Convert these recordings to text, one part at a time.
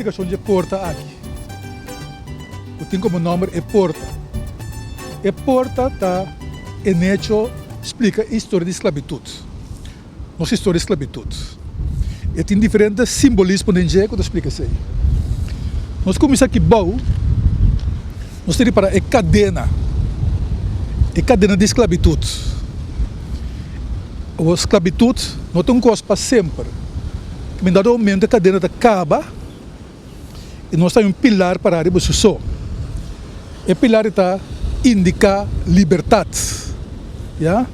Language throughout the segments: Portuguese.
explicação de Porta aqui. Eu tenho como nome é Porta. E Porta está em hecho explica a história de esclavitud. Nossa história de esclavitud. E tem diferentes simbolismos dentro que eu explico assim. Nós começamos aqui bom. Nós temos para a cadena de esclavitud. A esclavitud não tem coisa para sempre. Em dado momento a cadena acaba e nós temos um pilar para arriba do sol. E o pilar está indica libertad. Yeah?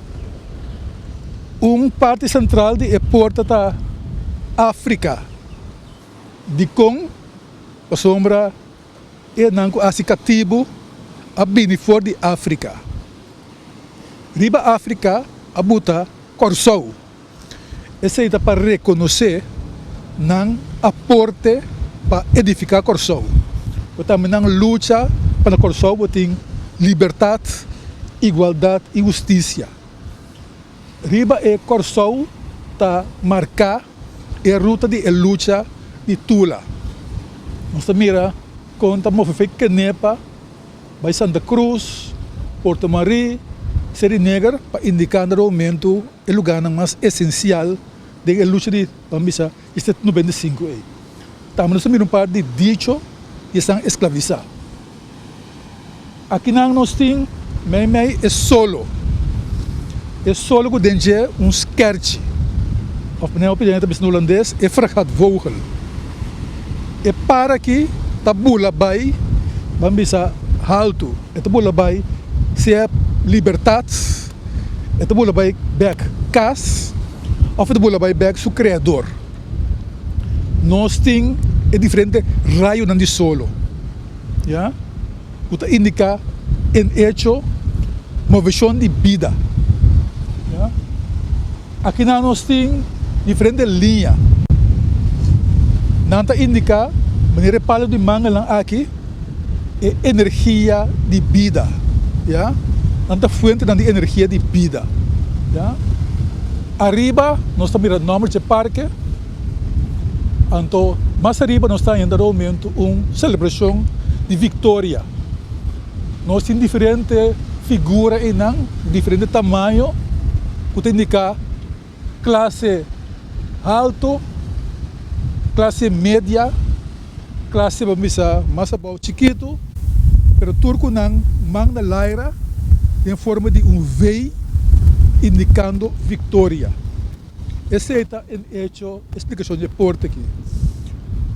Parte central de Porta está África. De com a sombra e nanco assicativo a bini for de África. Riba África a buta Corsou. Esse é para reconhecer não aporte para edificar Corsou. Também não luta para Corsou tem liberdade, igualdade e justiça. Riba e Corsou está marcar a ruta de luta de Tula. Nós mira conta movimento Canepa, vai Santa Cruz, Porto Marí, Série Negra para indicar no momento o lugar mais essencial da luta de Bambisa, este 95. Estamos mira parte de dicho e estão escravizados. Aqui nós temos, é solo. É solo que tem um sketch. Of minha opinião, é no holandês, é fragat vogel. E para aqui, tá bula bai, bambisa halto, e tá bula bai, se é liberdade, e tá bula bai back cas, ou tá bula bai back su criador. Nós temos diferente raio de solo. Yeah? Que indica em hecho movição de vida. Yeah? Aqui nós temos diferentes linhas. Nanta indica maneira palo de manga lang aqui é energia de vida. Yeah? Nanta fonte de energia de vida. Yeah? Arriba nós estamos mirando o nome de Parke. Então, mais arriba nós estamos no momento uma celebração de vitória. Nós temos diferentes figuras e diferentes tamanhos que indica classe alto, classe média, classe mais chiquito, pero turco não manga laira em forma de V indicando vitória. Essa é a explicação de Porta aqui.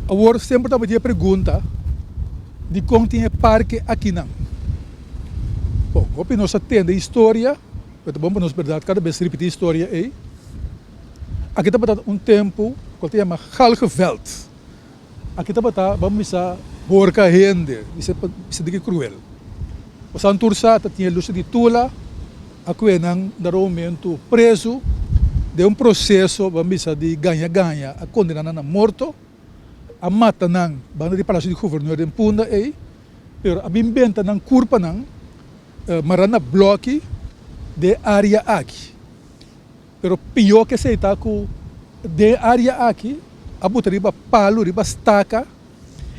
Agora sempre também a pergunta de como tem Parke aqui não. Bom, o nós atende a história, é bom para nós verdade cada vez repetir a história aí. Aqui está tempo que se chama Galgeveld. Aqui está vamos a porca gente, isso é cruel. O Santursa tinha luta de Tula, aqui é no momento preso de um processo vamos de ganha-ganha, a condenar na morto, a mata nang banda de palácio de governador em Punda aí, pero a bimbenta nang curpa nang marana bloque de área aqui. Pero pior que se está com de área aqui, a botar riba palo, riba estaca,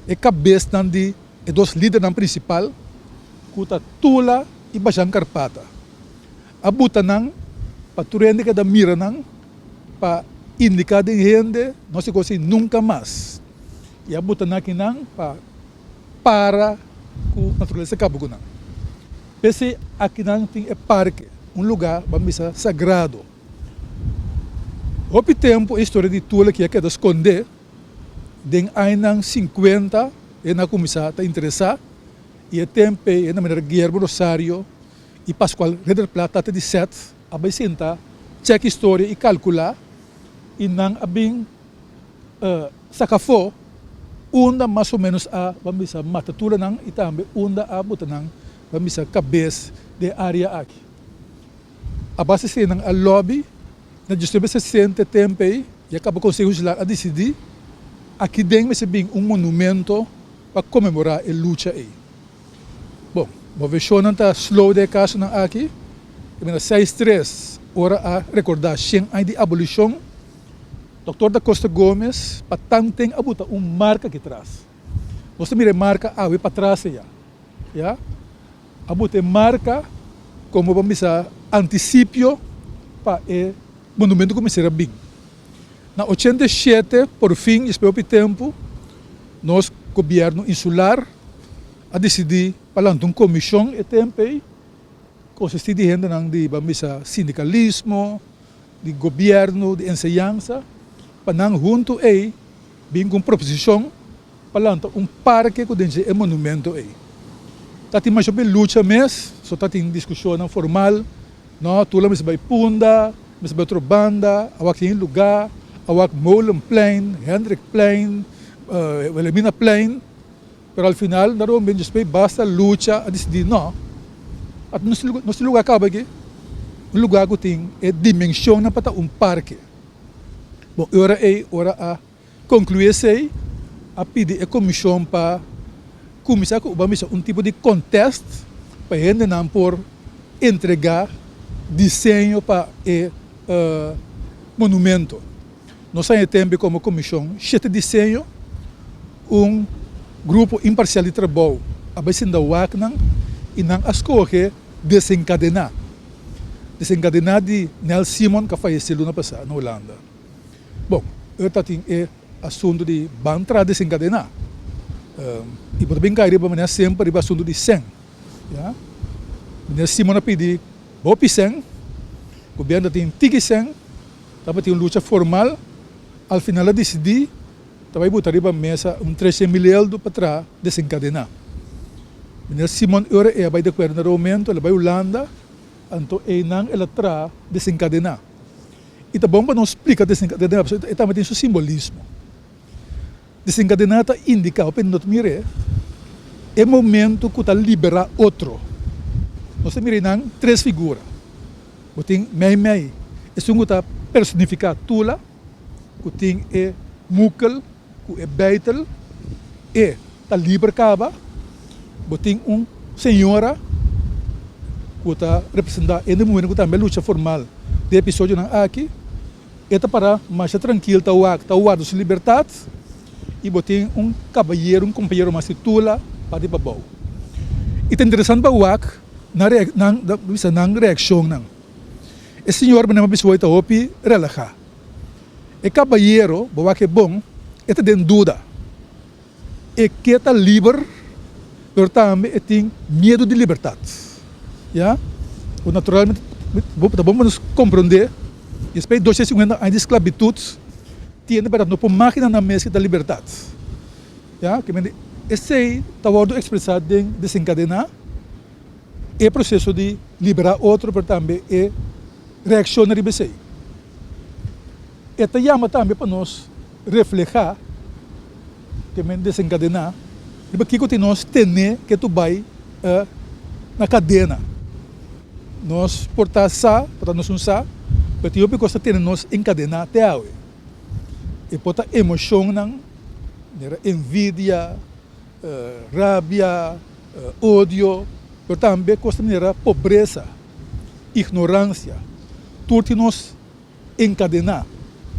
e cabeça de dois líderes principal, que está Tula e Bajan Carpata. A botar nang paturende que da mira nang para indicar de gente, não se consegue nunca mais. E a botar aqui nang para com a natureza cabo nang. Esse aqui nang tem Parke, um lugar vamos dizer sagrado. Houve tempo a história de Tula que é que esconder, den ainang 50 e na começar a interessar e a tempo e na maneira Guilherme Rosário e Pascoal Reder Plata de 7 a vai sentar, check história e calcular e não abing sacafo unda mais ou menos a vamos dizer matatura nang e também unda a buta nang vamos dizer cabeça de área aqui. A base se nang a lobby na justiça se sente tempo e acaba conseguindo a decidir aqui dentro se bem monumento para comemorar a luta aí. Bom, vou ver se não está slow de caso aqui. Eu 6-3 hora a recordar 100 anos de abolição Dr. da Costa Gomes, patang tem abuta marca aqui atrás. Você mira marca awe para trás já. Abuta marca como vamos dizer anticipio para o monumento começar a bem. Na 87, por fim, espero o tempo, nosso governo insular a decidir para lançar uma comissão e tempo consiste de gente de vamos dizer sindicalismo, de governo, de enseñança, para junto aí bem com proposição para lançar parque que dentro é monumento aí. Tá tem mais sobre lucha mês, só tá tem discussão formal, não, tu lá mas vai punda, mas vai outra banda, awak tem lugar, awak Molen Plain, Hendrik Plain, Wilhelmina Plain, pero al final naroon bem basta lucha a decidir não. At nesse lugar acaba aqui, lugar que tem é dimensão na para parque. Bom, hora a concluir sei, a pedir a comissão para começar com tipo de contest para gente não por entregar desenho para o monumento. Nós temos tempo como comissão, 7 desenho, grupo imparcial de trabalho, a base da WACNAN e não escolhe Desenkadená. Desenkadená de Nel Simon, que faleceu no ano passado, na Holanda. Bom, eu tenho assunto de bantra Desenkadená. E por bem cair para sempre o assunto de 100. Nel Simon pediu, bopi 100, o governo tem tiki 100, estava tem uma luta formal, ao final decidi, estava botar para a mesa 13 milhões para trás Desenkadená. Nel Simon vai de acordo no momento, ela vai Holanda, então ela traz Desenkadená. E tá bom para nós explicar Desenkadená, porque também tem seu simbolismo. Desenkadená está indica, para nós mirar, é momento que está liberar outro. Nós miramos 3 figuras. Tem mei, é um que personificar tula, que tem mukel, que é beitel, e está libercaba, tem senhora que está representando no momento que também luta formal de episódio aqui, e para mais tranquilo, está o de Libertad, e tem cavalheiro, companheiro mais tula para ir para o E é interessante para o na reação. O senhor me pessoa está opi relaxa. O cavalheiro, que é bom, está dentro dúvida. E que está livre, mas também tem medo de liberdade. Naturalmente, está bom para nos compreender. E depois de 250 anos de esclavitud, tem para não pôr máquina na mesa da liberdade. Esse está sendo expressado em Desenkadená, é processo de liberar outro, mas também é reaccionar e bem. Esta chama também para nós refletir que Desenkadená, e para que nós temos que tu vai na cadena. Nós portar para nós usar, mas eu gosto de nós encadenar até hoje. E porta emoção, envidia, rabia, ódio, mas também gosto de pobreza, ignorância, tudo nós encadenar.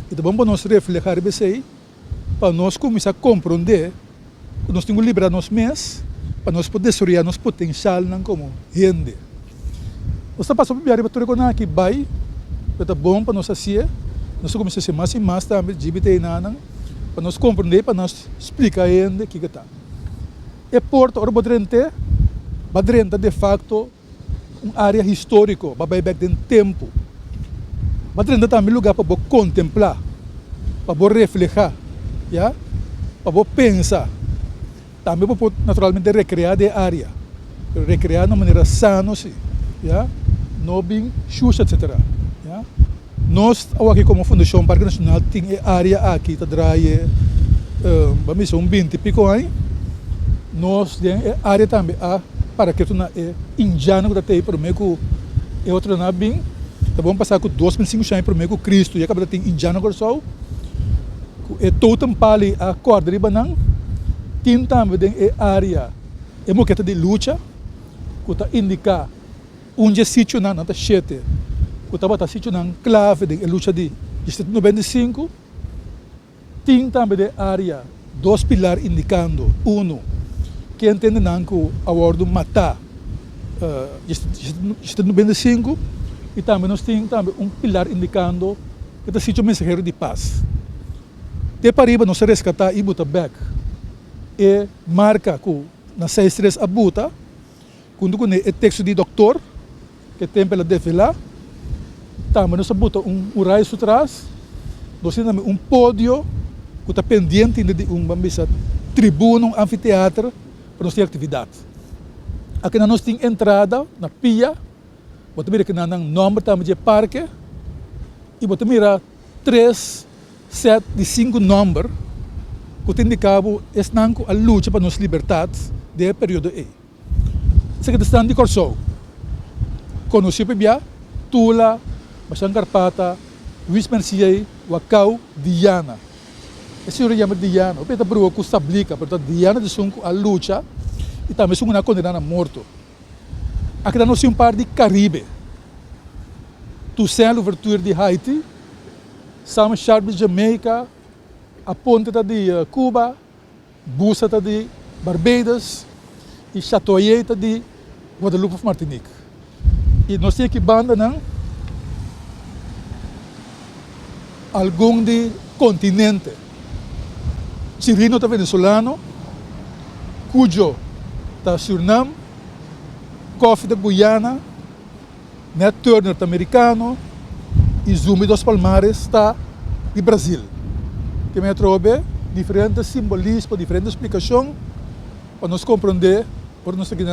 E então vamos nós refletir bem, para nós começar a compreender que nós temos que liberar nós mesmos, para nós poder desenvolver nosso potencial como gente. Nós estamos passando por tudo aqui, vai, é bom para nós assim, nós começamos a ser mais e mais também, para nós compreender, para nós explicar ainda o que está. E Porta, ora Badrenta, de facto, uma área histórica, para back em tempo. Badrenta também é lugar para contemplar, para refletir, para pensar. Também para naturalmente recriar a área, recriar de maneira sana, não bem xuxa, etc. Nós, aqui como Fundação Parque Nacional, tem área aqui, que traz, vamos dizer, 20 e pico anos. Nós temos área também, para que tu é indiano, que tem para mim, que é outra bem, tá bom passar com 2.500 anos para mim, com Cristo, e acaba de ter indiano agora só, é totem pali a corda de banang, tem também área, é moqueta de lucha, que está indicar onde sítio na sete, que estava sítio na clave de lucha de 95, tem também de área, dois pilares indicando, que entende que a ordem matar, está no 25, e também nós temos também pilar indicando que é sítio mensageiro de paz. De pariba nós resgatar e botar back, e marca que na 6-3 a buta, quando é texto de doutor, que tem pela defila, também nós bota R.A.I.S atrás, nós temos também pódio, que está pendente de tribuna, anfiteatro, para nós ter atividade. Aqui nós temos entrada na pia, você mira que nós temos nome também de Parke, e você mira 3 set de 5 números, que indicava a luta para nos Libertad do período E. Se que está de corso, conheci bem, Tula, Bashan Carpata, Luis Mercier, Wakau, Diana. Esse é o chama Diana. O peta brua que spliká, portanto Diana de sunco a luta e também sunco na condenada a morto. Aqui nós temos par de Caribe. Toussaint Louverture de Haiti, Sam Sharp de Jamaica, a Ponte de Cuba, Busa de Barbados e Chatoyer de Guadalupe Martinique. E nós temos aqui banda não? Algum de continente. Chirino está venezuelano, Cujo está Suriname, Coffee da Guiana, Nat Turner está americano e Zumi dos Palmares está de Brasil. Que me trouxe diferentes simbolismos, diferentes explicações para nos compreender, para nos seguir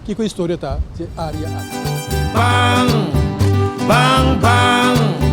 que a história está de área a. Bang, bang, bang.